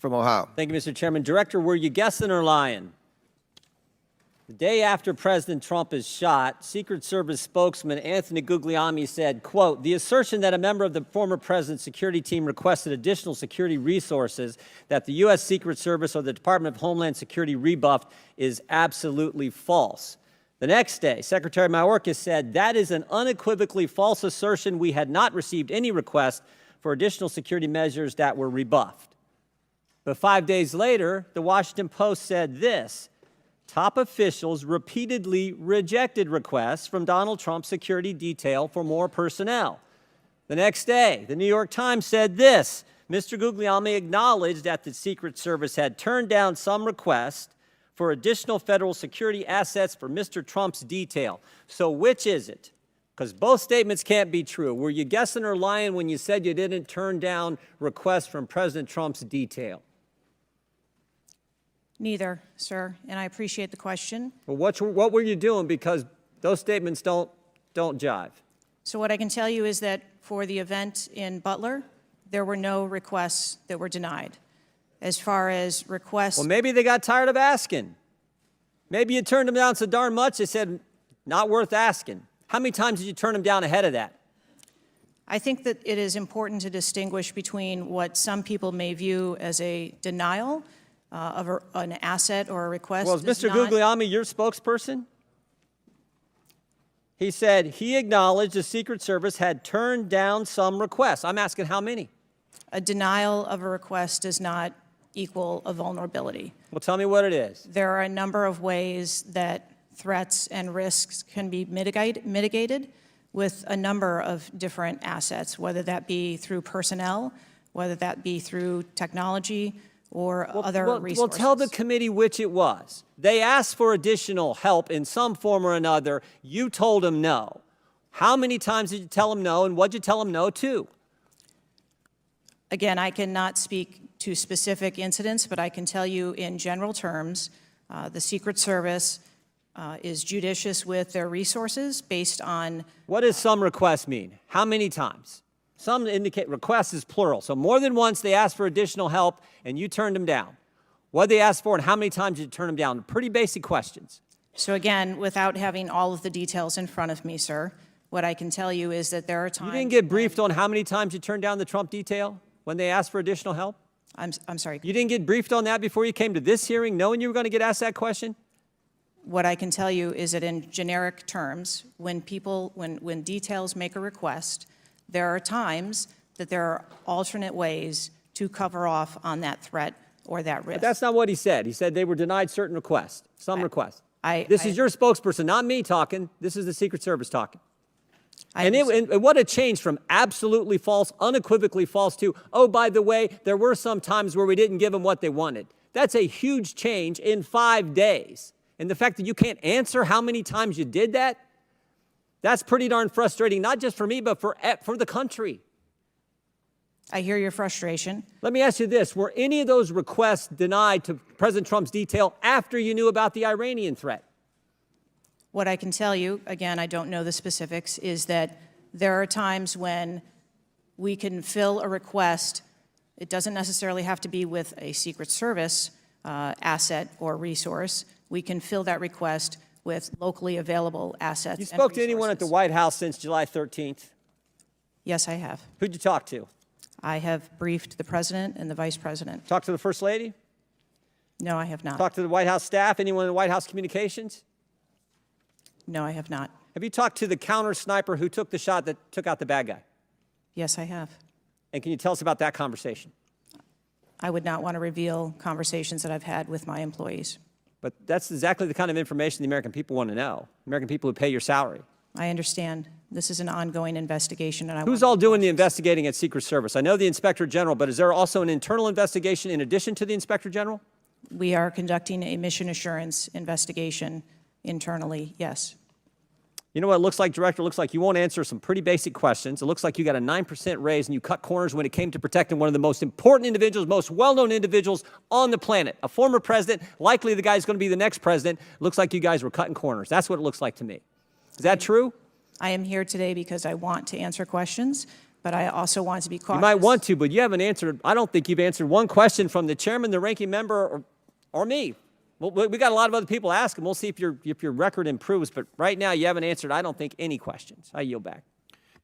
from Ohio. Thank you, Mr. Chairman. Director, were you guessing or lying? The day after President Trump is shot, Secret Service spokesman Anthony Guglielmi said, quote, "The assertion that a member of the former president's security team requested additional security resources that the U.S. Secret Service or the Department of Homeland Security rebuffed is absolutely false." The next day, Secretary Mayorkas said, "That is an unequivocally false assertion. We had not received any request for additional security measures that were rebuffed." But 5 days later, the Washington Post said this: "Top officials repeatedly rejected requests from Donald Trump's security detail for more personnel." The next day, the New York Times said this: "Mr. Guglielmi acknowledged that the Secret Service had turned down some requests for additional federal security assets for Mr. Trump's detail." So which is it? Because both statements can't be true. Were you guessing or lying when you said you didn't turn down requests from President Trump's detail? Neither, sir, and I appreciate the question. Well, what were you doing? Because those statements don't jive. So what I can tell you is that for the event in Butler, there were no requests that were denied. As far as requests... Well, maybe they got tired of asking. Maybe you turned them down so darn much, they said, not worth asking. How many times did you turn them down ahead of that? I think that it is important to distinguish between what some people may view as a denial of an asset or a request. Well, is Mr. Guglielmi your spokesperson? He said he acknowledged the Secret Service had turned down some requests. I'm asking how many? A denial of a request does not equal a vulnerability. Well, tell me what it is. There are a number of ways that threats and risks can be mitigated with a number of different assets, whether that be through personnel, whether that be through technology, or other resources. Well, tell the committee which it was. They asked for additional help in some form or another. You told them no. How many times did you tell them no, and what did you tell them no to? Again, I cannot speak to specific incidents, but I can tell you in general terms, the Secret Service is judicious with their resources based on... What does some requests mean? How many times? Some indicate requests is plural. So more than once they asked for additional help and you turned them down. What did they ask for and how many times did you turn them down? Pretty basic questions. So again, without having all of the details in front of me, sir, what I can tell you is that there are times... You didn't get briefed on how many times you turned down the Trump detail when they asked for additional help? I'm sorry. You didn't get briefed on that before you came to this hearing, knowing you were going to get asked that question? What I can tell you is that in generic terms, when details make a request, there are times that there are alternate ways to cover off on that threat or that risk. But that's not what he said. He said they were denied certain requests, some requests. This is your spokesperson, not me talking. This is the Secret Service talking. And what a change from absolutely false, unequivocally false to, oh, by the way, there were some times where we didn't give them what they wanted. That's a huge change in 5 days. And the fact that you can't answer how many times you did that, that's pretty darn frustrating, not just for me, but for the country. I hear your frustration. Let me ask you this. Were any of those requests denied to President Trump's detail after you knew about the Iranian threat? What I can tell you, again, I don't know the specifics, is that there are times when we can fill a request. It doesn't necessarily have to be with a Secret Service asset or resource. We can fill that request with locally available assets. You spoke to anyone at the White House since July 13th? Yes, I have. Who'd you talk to? I have briefed the President and the Vice President. Talked to the First Lady? No, I have not. Talked to the White House staff? Anyone in the White House communications? No, I have not. Have you talked to the counter sniper who took the shot that took out the bad guy? Yes, I have. And can you tell us about that conversation? I would not want to reveal conversations that I've had with my employees. But that's exactly the kind of information the American people want to know. American people who pay your salary. I understand. This is an ongoing investigation. And Who's all doing the investigating at Secret Service? I know the Inspector General, but is there also an internal investigation in addition to the Inspector General? We are conducting a mission assurance investigation internally, yes. You know what it looks like, Director? It looks like you won't answer some pretty basic questions. It looks like you got a 9% raise and you cut corners when it came to protecting one of the most important individuals, most well-known individuals on the planet. A former president, likely the guy who's going to be the next president. Looks like you guys were cutting corners. That's what it looks like to me. Is that true? I am here today because I want to answer questions. but I also want to be cautious. You might want to, but you haven't answered. I don't think you've answered one question from the chairman, the ranking member, or me. Well, we got a lot of other people asking. We'll see if your record improves. But right now, you haven't answered, I don't think, any questions. I yield back.